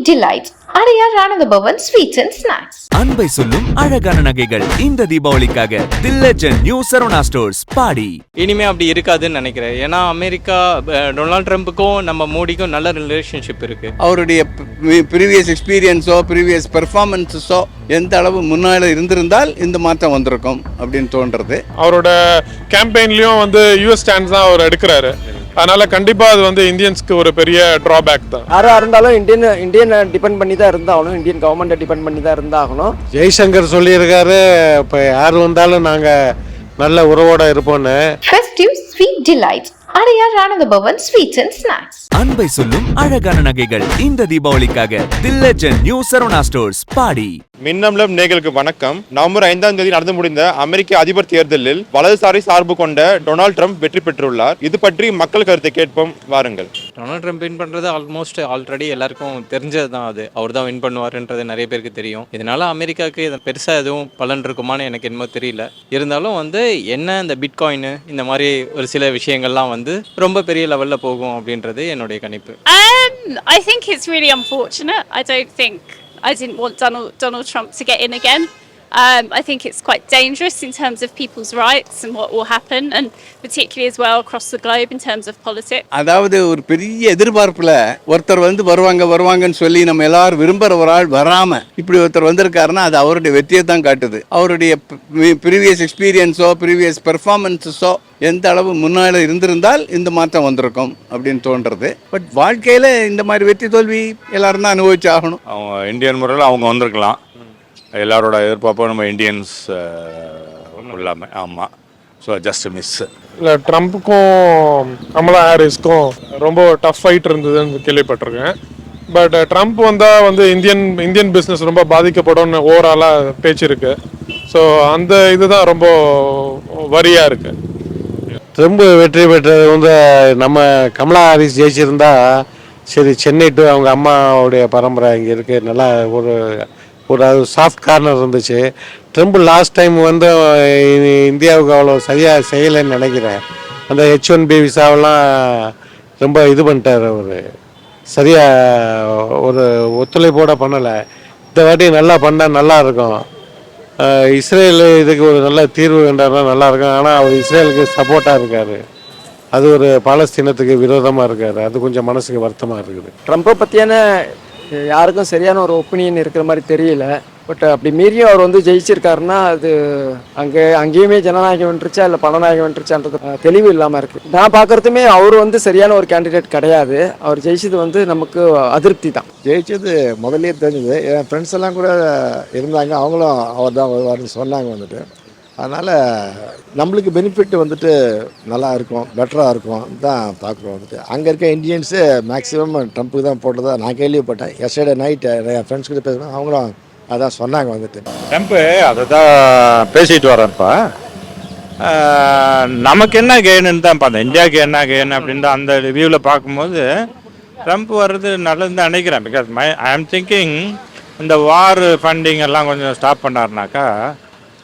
delights. Adyar Anandabhavan sweets and snacks. அன்பை சொல்லும் அழகான நகைகள் இந்த தீபாவளிக்காக தி லெஜெண்ட் நியூ சரவணா ஸ்டோர்ஸ் பாடி. இனிமே அப்படி இருக்காதுன்னு நினைக்கிறேன். ஏன்னா அமெரிக்கா டொனால்ட் ட்ரம்ப்புக்கும் நம்ம மோடிக்கும் நல்ல ரிலேஷன்ஷிப் இருக்கு. அவருடைய ப்ரீவியஸ் எக்ஸ்பீரியன்ஸோ ப்ரீவியஸ் பெர்ஃபார்மன்ஸஸோ எந்த அளவு முன்னாடி இருந்திருந்தால் இந்த மாற்றம் வந்திருக்கும் அப்படின்னு தோன்றது. அவரோட கேம்பெயின்லயும் யூஎஸ் ஸ்டாண்ட்ஸ் தான் அவர் எடுக்கிறாரு. அதனால கண்டிப்பா அது இந்தியன்ஸ்க்கு ஒரு பெரிய டிராபேக் தான். யாரா இருந்தாலும் இந்தியன் டிபெண்ட் பண்ணி தான் இருந்தாகணும், இந்தியன் கவர்மெண்ட்டை டிபெண்ட் பண்ணி தான் இருந்தாகணும். ஜெய்சங்கர் சொல்லியிருக்காரு, இப்போ யார் வந்தாலும் நாங்கள் நல்ல உறவோட இருப்போம்னு. Festive sweet delights. Adyar Anandabhavan sweets and snacks. அன்பை சொல்லும் அழகான நகைகள் இந்த தீபாவளிக்காக தி லெஜெண்ட் நியூ சரவணா ஸ்டோர்ஸ் பாடி. மின்னம்பலம் நேயர்களுக்கு வணக்கம். நவம்பர் 5ஆம் தேதி நடந்து முடிந்த அமெரிக்க அதிபர் தேர்தலில் வலதுசாரி சார்பு கொண்ட டொனால்ட் ட்ரம்ப் வெற்றி பெற்றுள்ளார். இது பற்றி மக்கள் கருத்தை கேட்போம், வாருங்கள். டொனால்ட் ட்ரம்ப் வின் பண்ணுறது ஆல்ரெடி எல்லாருக்கும் தெரிஞ்சது தான். அவர் தான் வின் பண்ணுவாருன்றது நிறைய பேருக்கு தெரியும். இதனால அமெரிக்காவுக்கு இது பெருசாக எதுவும் பலன் இருக்குமான்னு எனக்கு என்னமோ தெரியல. இருந்தாலும் என்ன இந்த பிட்காயின் இந்த மாதிரி ஒரு சில விஷயங்கள்லாம் ரொம்ப பெரிய லெவலில் போகும் அப்படின்றது என்னுடைய கணிப்பு. I think it's really unfortunate. I didn't want Donald Trump to get in again. I think it's quite dangerous in terms of people's rights and what will happen, and particularly as well across the globe in terms of politics. அதாவது ஒரு பெரிய எதிர்பார்ப்புல ஒருத்தர் வருவாங்கன்னு சொல்லி நம்ம எல்லாரும் விரும்புகிற ஒரு ஆள் வராம இப்படி ஒருத்தர் வந்திருக்காருன்னா அது அவருடைய வெற்றியை தான் காட்டுது. அவருடைய ப்ரீவியஸ் எக்ஸ்பீரியன்ஸோ ப்ரீவியஸ் பெர்ஃபார்மன்ஸஸோ எந்த அளவு முன்னாடி இருந்திருந்தால் இந்த மாற்றம் வந்திருக்கும் அப்படின்னு தோன்றது. பட் வாழ்க்கையில் இந்த மாதிரி வெற்றி தோல்வி எல்லாரும் தான் அனுபவிச்சு ஆகணும். அவங்க இந்தியன் முறையில் அவங்க வந்திருக்கலாம். எல்லாரோட எதிர்பார்ப்பும் நம்ம இந்தியன்ஸ் இல்லாமல். ஆமாம், ஸோ ஜஸ்ட் மிஸ். இல்லை, ட்ரம்ப்புக்கும் கமலா ஹாரிஸ்க்கும் ரொம்ப டஃப் ஃபைட் இருந்ததுன்னு கேள்விப்பட்டிருக்கேன். பட் ட்ரம்ப் வந்தால் இந்தியன் பிஸ்னஸ் ரொம்ப பாதிக்கப்படும்னு ஓவராலாக பேச்சு இருக்கு. ஸோ அந்த இதுதான் ரொம்ப வரியாக இருக்கு. ட்ரம்ப் வெற்றி பெற்றது நம்ம கமலா ஹாரிஸ் ஜெயிச்சிருந்தா சரி, சென்னை டு அவங்க அம்மாவுடைய பரம்பரை இங்கே இருக்குது, நல்லா ஒரு சாஃப்ட் கார்னர் இருந்துச்சு. ட்ரம்ப் லாஸ்ட் டைம் இந்தியாவுக்கு அவ்வளோ சரியாக செய்யலைன்னு நினைக்கிறேன். அந்த H1B விசாவெல்லாம் ரொம்ப இது பண்ணிட்டார். அவர் சரியாக ஒரு ஒத்துழைப்போடு பண்ணலை. இந்த வாட்டி நல்லா பண்ணால் நல்லாயிருக்கும். இஸ்ரேல் இதுக்கு ஒரு நல்ல தீர்வு வேண்டாம்னா நல்லாயிருக்கும். ஆனால் அவர் இஸ்ரேலுக்கு சப்போர்ட்டாக இருக்கார். அது ஒரு பாலஸ்தீனத்துக்கு விரோதமாக இருக்கார். அது கொஞ்சம் மனசுக்கு வருத்தமாக இருக்குது. ட்ரம்ப்பை பற்றியான யாருக்கும் சரியான ஒரு ஒப்பீனியன் இருக்கிற மாதிரி தெரியல. பட் அப்படி மீறியும் அவர் ஜெயிச்சிருக்காருன்னா அது அங்கேயுமே ஜனநாயகம் வென்றுச்சா இல்லை பணநாயகம் வென்றுச்சான்றது தெளிவு இல்லாமல் இருக்குது. நான் பார்க்குறதுமே அவர் சரியான ஒரு கேண்டிடேட் கிடையாது. அவர் ஜெயிச்சது நமக்கு அதிருப்தி தான். ஜெயிச்சது முதலே தெரிஞ்சது. என் ஃப்ரெண்ட்ஸ் எல்லாம் கூட இருந்தாங்க, அவங்களும் அவர் தான் வருவார்னு சொன்னாங்க. அதனால் நம்மளுக்கு பெனிஃபிட் நல்லா இருக்கும், பெட்டராக இருக்கும் தான் பார்க்குறோம். அங்கே இருக்க இந்தியன்ஸு மேக்ஸிமம் ட்ரம்ப்புக்கு தான் போட்டதாக நான் கேள்விப்பட்டேன். எஸ்டர்டே நைட் என் ஃப்ரெண்ட்ஸ் கிட்ட பேசுகிறேன், அவங்களும் அதான் சொன்னாங்க. ட்ரம்ப்பு அதை தான் பேசிட்டு வரப்பா நமக்கு என்ன கெயின்னு தான் பார்த்தேன். இந்தியாவுக்கு என்ன கெயின் அப்படின்ற அந்த ரிவ்யூவில் பார்க்கும்போது ட்ரம்ப் வர்றது நல்லதுன்னு தான் நினைக்கிறேன். பிகாஸ் ஐ ஆம் திங்கிங் இந்த வார் ஃபண்டிங் எல்லாம் கொஞ்சம் ஸ்டாப் பண்ணாருனாக்கா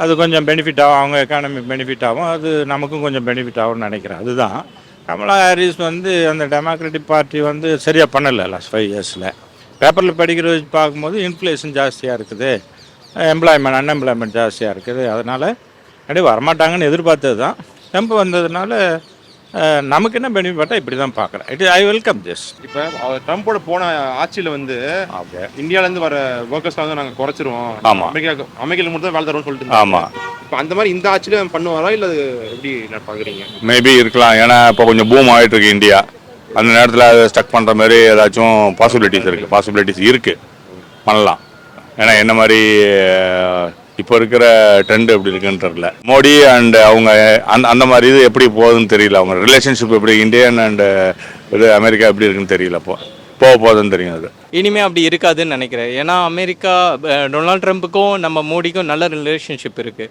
அது கொஞ்சம் பெனிஃபிட் ஆகும், அவங்க எக்கானமி பெனிஃபிட் ஆகும், அது நமக்கும் கொஞ்சம் பெனிஃபிட் ஆகும்னு நினைக்கிறேன். அதுதான் கமலா ஹாரிஸ் அந்த டெமோக்ராட்டிக் பார்ட்டி சரியாக பண்ணலை லாஸ்ட் 5 இயர்ஸில். பேப்பரில் படிக்கிற வச்சு பார்க்கும்போது இன்ஃப்ளேஷன் ஜாஸ்தியாக இருக்குது, அன்எம்ப்ளாய்மெண்ட் ஜாஸ்தியாக இருக்குது. அதனால் கண்டிப்பாக வரமாட்டாங்கன்னு எதிர்பார்த்தது தான். ட்ரம்ப் வந்ததுனால நமக்கு என்ன பெனிஃபிட்டா இப்படி தான் பார்க்குறேன். I welcome this. இப்போ ட்ரம்ப்போட போன ஆட்சியில் இந்தியாவிலேருந்து வர ஒர்க்கர்ஸ் நாங்கள் குறைச்சிருவோம், அமெரிக்காவில் மட்டும் தான் வேலை தருவோம்னு சொல்லிட்டு. ஆமாம், இப்போ அந்த மாதிரி இந்த ஆட்சியில் பண்ணுவாரா இல்லை எப்படி பார்க்குறீங்க? மேபி இருக்கலாம். ஏன்னா இப்போ கொஞ்சம் பூம் ஆகிட்டு இருக்கு இந்தியா. அந்த நேரத்தில் அதை ஸ்டக் பண்ணுற மாதிரி ஏதாச்சும் பாசிபிலிட்டிஸ் இருக்குது, பண்ணலாம். ஏன்னா என்ன மாதிரி இப்போ இருக்கிற ட்ரெண்ட் எப்படி இருக்குன்றதுல மோடி அண்ட் அவங்க அந்த மாதிரி இது எப்படி போகுதுன்னு தெரியல. அவங்க ரிலேஷன்ஷிப் எப்படி இந்தியன் அண்ட் இது அமெரிக்கா எப்படி இருக்குன்னு தெரியல. போக போகுதுன்னு தெரியும். அது இனிமே அப்படி இருக்காதுன்னு நினைக்கிறேன். ஏன்னா அமெரிக்கா டொனால்ட் ட்ரம்ப்புக்கும் நம்ம மோடிக்கும் நல்ல ரிலேஷன்ஷிப் இருக்கு.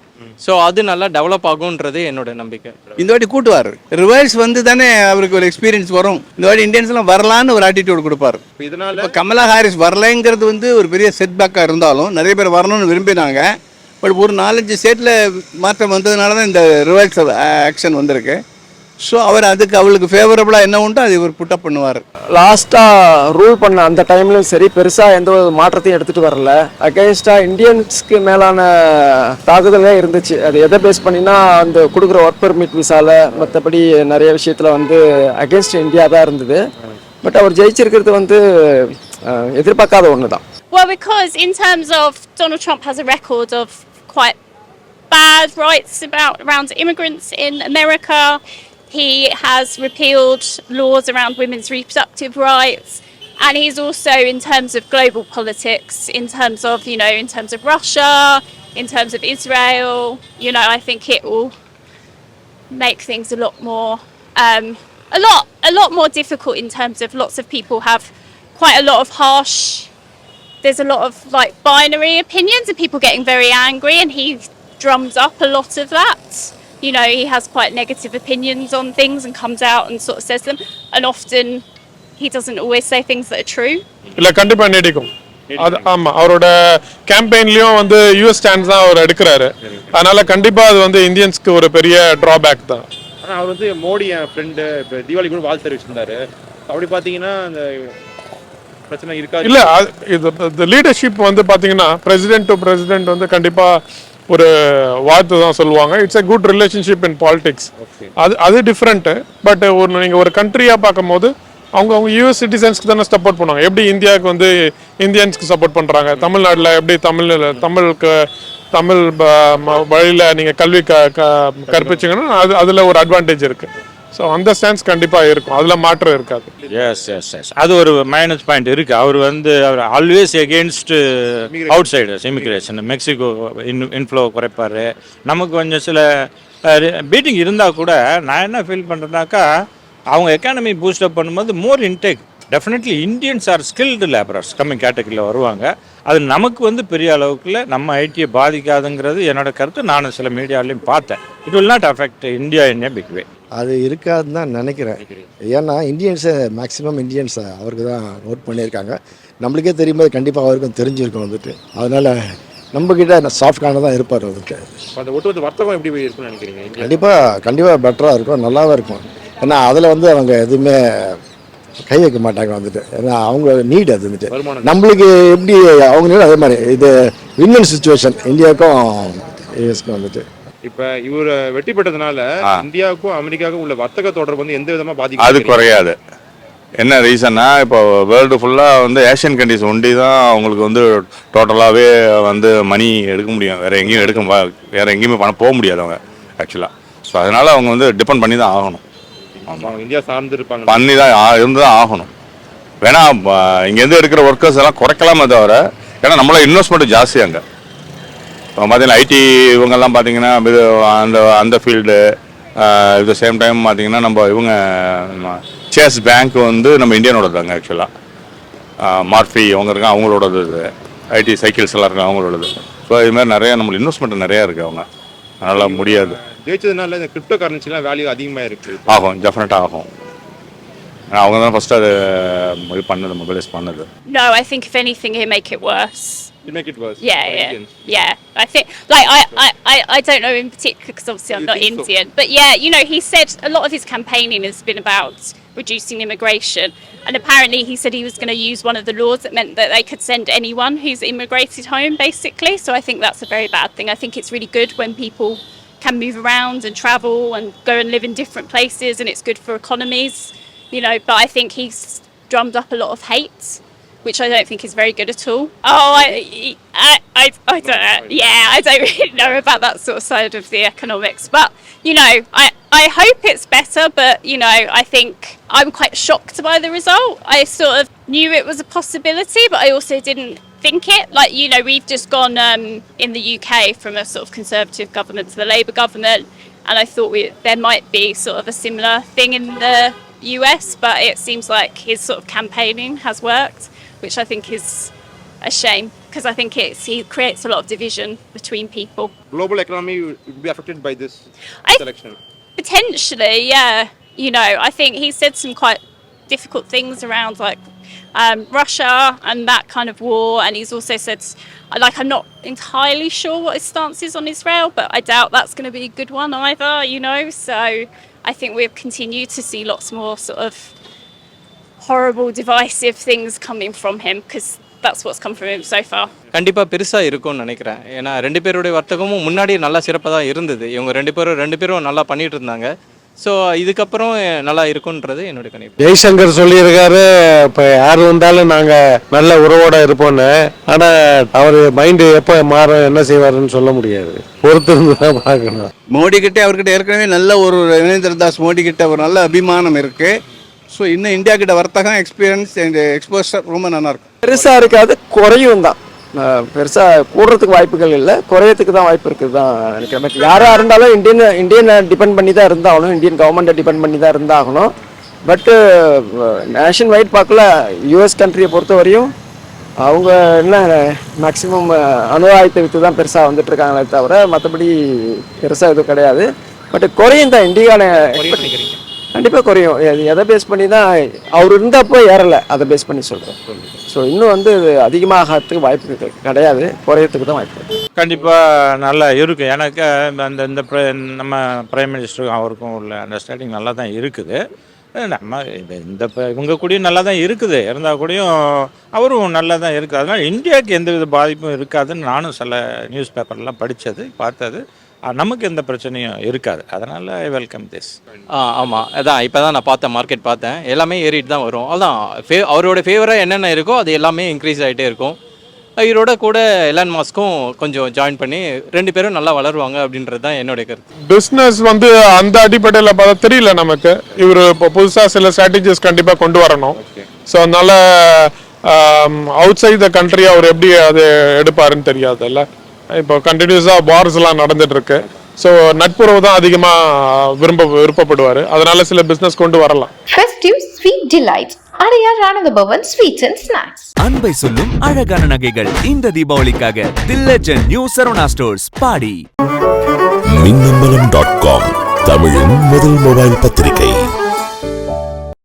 ஸோ அது நல்லா டெவலப் ஆகும்ன்றது என்னோட நம்பிக்கை. இந்த வாட்டி கூட்டுவார். ரிவர்ஸ் தானே அவருக்கு ஒரு எக்ஸ்பீரியன்ஸ் வரும். இந்த வாட்டி இந்தியன்ஸ் எல்லாம் வரலான்னு ஒரு ஆட்டிடியூட் கொடுப்பாரு. இதனால கமலா ஹாரிஸ் வரலைங்கிறது ஒரு பெரிய செட்பேக்காக இருந்தாலும் நிறைய பேர் வரணும்னு விரும்பினாங்க. பட் ஒரு 4-5 ஸ்டேட்டில் மாற்றம் வந்ததுனால தான் இந்த ரிவர்ஸ் ஆக்ஷன் வந்திருக்கு. ஸோ அவர் அதுக்கு அவளுக்கு ஃபேவரபுளாக என்ன உண்டோ அது இவர் புட்டப் பண்ணுவார். லாஸ்ட்டாக ரூல் பண்ண அந்த டைம்லையும் சரி பெருசாக எந்த ஒரு மாற்றத்தையும் எடுத்துகிட்டு வரல. அகெயின்ஸ்டாக இந்தியன்ஸ்க்கு மேலான தாக்குதலே இருந்துச்சு. அது எதை பேஸ் பண்ணினா அந்த கொடுக்குற ஒர்க் பெர்மிட் விசால மற்றபடி நிறைய விஷயத்தில் வந்து அகெயின்ஸ்ட் இந்தியா தான் இருந்தது. பட் அவர் ஜெயிச்சிருக்கிறது வந்து எதிர்பார்க்காத ஒன்று தான். Well, because in terms of Donald Trump has a record of quite bad rights around immigrants in America. He has repealed laws around women's reproductive rights, and he's also, in terms of global politics, in terms of, you know, in terms of Russia, in terms of Israel, you know, I think it will make things a lot more, a lot more difficult in terms of lots of people have quite a lot of there's a lot of like binary opinions and people getting very angry, and he drums up a lot of that. You know, he has quite negative opinions on things and comes out and sort of says them, and often he doesn't always say things that are true. இல்லை கண்டிப்பாக நீடிக்கும். அது ஆமாம், அவரோட கேம்பெயின்லேயும் வந்து US stands தான் அவர் எடுக்கிறாரு. அதனால கண்டிப்பாக அது வந்து இந்தியன்ஸ்க்கு ஒரு பெரிய ட்ராபேக் தான். ஆனால் அவர் வந்து மோடி என் ஃப்ரெண்டு இப்போ தீபாவளிக்கு கூட வாழ்த்து தெரிவிச்சிருந்தாரு. அப்படி பார்த்தீங்கன்னா அந்த பிரச்சனை இருக்கா? இல்லை, இது லீடர்ஷிப் வந்து பார்த்தீங்கன்னா பிரசிடென்ட் டு பிரசிடென்ட் வந்து கண்டிப்பாக ஒரு வார்த்தை தான் சொல்லுவாங்க. It's a good relationship in politics. அது டிஃப்ரெண்ட்டு. பட் நீங்கள் ஒரு கண்ட்ரியாக பார்க்கும்போது அவங்க யூஎஸ் சிட்டிசன்ஸ்க்கு தானே சப்போர்ட் பண்ணுவாங்க. எப்படி இந்தியாவுக்கு வந்து இந்தியன்ஸ்க்கு சப்போர்ட் பண்ணுறாங்க. தமிழ்நாட்டில் எப்படி தமிழ் வழியில் நீங்கள் கல்வி கற்பிச்சிங்கன்னா அதில் ஒரு அட்வான்டேஜ் இருக்குது. ஸோ அந்த ஸ்டான்ஸ் கண்டிப்பாக இருக்கும், அதில் மாற்றம் இருக்காது. எஸ் அது ஒரு மைனஸ் பாயிண்ட் இருக்குது. அவர் always against outsiders immigration. Mexico inflow குறைப்பார். நமக்கு கொஞ்சம் சில பீட்டிங் இருந்தால் கூட நான் என்ன ஃபீல் பண்ணுறேன்னாக்கா, அவங்க எக்கானமி பூஸ்டப் பண்ணும்போது more intake definitely Indians are skilled labourers coming கேட்டகரியில் வருவாங்க. அது நமக்கு பெரிய அளவுக்குள்ள நம்ம ஐடியை பாதிக்காதுங்கிறது என்னோட கருத்து. நான் சில மீடியாலையும் பார்த்தேன். It will not affect India in a big way. அது இருக்காதுன்னு தான் நினைக்கிறேன். ஏன்னா இந்தியன்ஸை மேக்ஸிமம் இந்தியன்ஸை அவருக்கு தான் நோட் பண்ணியிருக்காங்க. நம்மளுக்கே தெரியும்போது கண்டிப்பாக அவருக்கும் தெரிஞ்சிருக்கும் வந்துட்டு. அதனால் நம்மக்கிட்ட சாஃப்ட் கார்னர் தான் இருப்பார் வந்துட்டு. அந்த ஒட்டுமொத்த வர்த்தகம் எப்படி இருக்குன்னு நினைக்கிறீங்க? கண்டிப்பாக பெட்டராக இருக்கும், நல்லாவே இருக்கும். ஏன்னா அதில் வந்து அவங்க எதுவுமே கை வைக்க மாட்டாங்க வந்துட்டு. ஏன்னா அவங்க நீட் அது வந்துட்டு. நம்மளுக்கு எப்படி அவங்க நீட் அதே மாதிரி இது வின்வன் சுச்சுவேஷன் இந்தியாவுக்கும் யூஎஸ்க்கும் வந்துட்டு. இப்போ இவர் வெற்றி பெற்றதுனால இந்தியாவுக்கும் அமெரிக்காவுக்கும் உள்ள வர்த்தக தொடர்பு வந்து எந்த விதமாக பாதிக்கும்? அது குறையாது. என்ன ரீசன்னா, இப்போ வேர்ல்டு ஃபுல்லாக வந்து ஏஷியன் கண்ட்ரிஸ் ஒண்டி தான் அவங்களுக்கு வந்து டோட்டலாகவே வந்து மணி எடுக்க முடியும். வேறு எங்கேயுமே பணம் போக முடியாது அவங்க ஆக்சுவலாக. ஸோ அதனால் அவங்க வந்து டிபெண்ட் பண்ணி தான் ஆகணும். இந்தியா சார்ந்து இருப்பாங்க, பண்ணி தான் இருந்து தான் ஆகணும். வேணா இங்கேருந்து எடுக்கிற ஒர்க்கர்ஸ் எல்லாம் குறைக்கலாமே தவிர, ஏன்னா நம்மள இன்வெஸ்ட்மெண்ட் ஜாஸ்தி அங்கே. இப்போ பார்த்தீங்கன்னா ஐடி இவங்கெல்லாம் பார்த்தீங்கன்னா அந்த field at the same time பார்த்தீங்கன்னா இவங்க சேஸ் பேங்க் வந்து நம்ம இந்தியனோட தாங்க ஆக்சுவலாக. மார்ஃபி அவங்க இருக்காங்க, அவங்களோடது. இது ஐடி சைக்கிள்ஸ் எல்லாம் இருக்காங்க, அவங்களோடது. ஸோ இதுமாதிரி நிறையா நம்மளுக்கு இன்வெஸ்ட்மெண்ட் நிறையா இருக்குது அவங்க. அதனால் முடியாது. ஜெயிச்சதுனால இந்த கிரிப்டோ கரன்சிலாம் வேல்யூ அதிகமாக இருக்குது. ஆகும், டெஃபினட்டாக ஆகும். அவங்க தான் ஃபர்ஸ்ட் அது இது பண்ணது, மொபைலைஸ் பண்ணது. No, I think if anything he'll make it worse. You make it worse? Yeah. I think, like, I don't know in particular because obviously I'm not Indian. So? But yeah, you know, he said a lot of his campaigning has been about reducing immigration. And apparently he said he was going to use one of the laws that meant that they could send anyone who's immigrated home, basically. So I think that's a very bad thing. I think it's really good when people can move around and travel and go and live in different places, and it's good for economies, you know. But I think he's drummed up a lot of hate, which I don't think is very good at all. Oh, I don't know. Yeah, I don't really know about that sort of side of the economics. But, you know, I hope it's better, but, you know, I think I'm quite shocked by the result. I sort of knew it was a possibility, but I also didn't think it. Like, you know, we've just gone in the UK from a sort of Conservative government to the Labour government, and I thought there might be sort of a similar thing in the US, but it seems like his sort of campaigning has worked, which I think is a shame, because I think he creates a lot of division between people. Global economy will be affected by this election? Potentially, yeah. You know, I think he said some quite difficult things around like Russia and that kind of war, and he's also said, like, I'm not entirely sure what his stance is on Israel, but I doubt that's going to be a good one either, you know. So I think we'll continue to see lots more sort of horrible, divisive things coming from him because that's what's come from him so far. கண்டிப்பாக பெருசாக இருக்கும்னு நினைக்கிறேன். ஏன்னா ரெண்டு பேருடைய வர்த்தகமும் முன்னாடி நல்லா சிறப்பாக தான் இருந்தது. இவங்க ரெண்டு பேரும் நல்லா பண்ணிட்டு இருந்தாங்க. ஸோ இதுக்கப்புறம் நல்லா இருக்குன்றது என்னுடைய கணிப்பு. ஜெய்சங்கர் சொல்லியிருக்காரு, இப்போ யார் வந்தாலும் நாங்கள் நல்ல உறவோட இருப்போம்னு. ஆனால் அவர் மைண்டு எப்போ மாறும் என்ன செய்வாருன்னு சொல்ல முடியாது, பொறுத்திருந்து தான் பார்க்கணும். மோடி கிட்டே அவர்கிட்ட ஏற்கனவே நல்ல ஒரு ரவீந்திர தாஸ் மோடி கிட்ட ஒரு நல்ல அபிமானம் இருக்கு. ஸோ இன்னும் இந்தியா கிட்ட வர்த்தகம் எக்ஸ்பீரியன்ஸ் அண்ட் எக்ஸ்போசர் ரொம்ப நல்லா இருக்கும். பெருசாக இருக்காது, குறையும் தான். பெருசாக கூடுறதுக்கு வாய்ப்புகள் இல்லை, குறையத்துக்கு தான் வாய்ப்பு இருக்குது தான் நினைக்கிறேன். யாராக இருந்தாலும் இந்தியனை டிபெண்ட் பண்ணி தான் இருந்தாகணும், இந்தியன் கவர்மெண்ட்டை டிபெண்ட் பண்ணி தான் இருந்தாகணும். பட்டு நேஷன் வைட் பார்க்கல யூஎஸ் கண்ட்ரியை பொறுத்த வரையும் அவங்க என்ன மேக்ஸிமம் அணு ஆயுதத்தை விற்று தான் பெருசாக வந்துட்டு இருக்காங்களே தவிர மற்றபடி பெருசாக எதுவும் கிடையாது. பட் குறையும் தான் இந்தியாவில் கண்டிப்பாக குறையும். எதை பேஸ் பண்ணி தான் அவர் இருந்தப்போ ஏறலை, அதை பேஸ் பண்ணி சொல்கிறேன். ஸோ இன்னும் வந்து அதிகமாகிறதுக்கு வாய்ப்பு கிடையாது, குறையத்துக்கு தான் வாய்ப்பு. கண்டிப்பாக நல்லா இருக்குது. எனக்கு அந்த இந்த நம்ம பிரைம் மினிஸ்டருக்கும் அவருக்கும் உள்ள அண்டர்ஸ்டாண்டிங் நல்லா தான் இருக்குது. நம்ம இந்த இவங்க கூடயும் நல்லா தான் இருக்குது, இருந்தால் கூடயும் அவரும் நல்லா தான் இருக்குது. அதனால் இந்தியாவுக்கு எந்தவித பாதிப்பும் இருக்காதுன்னு நானும் சில நியூஸ் பேப்பர்லாம் படித்தது பார்த்தது. நமக்கு எந்த பிரச்சனையும் இருக்காது. அதனால் ஐ வெல்கம் திஸ். ஆமாம், அதான் இப்போ தான் நான் மார்க்கெட் பார்த்தேன், எல்லாமே ஏறிட்டு தான் வரும். அதான் அவரோட ஃபேவராக என்னென்ன இருக்கோ அது எல்லாமே இன்க்ரீஸ் ஆகிட்டே இருக்கும். இவரோட கூட எலான் மாஸ்க்கும் கொஞ்சம் ஜாயின் பண்ணி ரெண்டு பேரும் நல்லா வளருவாங்க அப்படின்றது தான் என்னுடைய கருத்து. பிஸ்னஸ் வந்து அந்த அடிப்படையில் பார்த்தா தெரியல நமக்கு. இவர் இப்போ புதுசாக சில ஸ்ட்ராட்டஜிஸ் கண்டிப்பாக கொண்டு வரணும். ஸோ அதனால் அவுட் சைட் த கண்ட்ரி அவர் எப்படி அது எடுப்பாருன்னு தெரியாதுல்ல. இப்போ கண்டினியூஸாக வார்ஸ்லாம் நடந்துட்டு இருக்கு. ஸோ நட்புறவு தான் அதிகமாக விருப்பப்படுவார். அதனால சில பிஸ்னஸ் கொண்டு வரலாம். Festive sweet delights. Adyar Ananda Pawan sweets and snacks. அன்பை சொல்லும் அழகான நகைகள் இந்த தீபாவளிக்காக தி லெஜெண்ட் நியூ சரவணா ஸ்டோர்ஸ் பாடி. Minnambalam.com தமிழின் முதல் மொபைல் பத்திரிகை.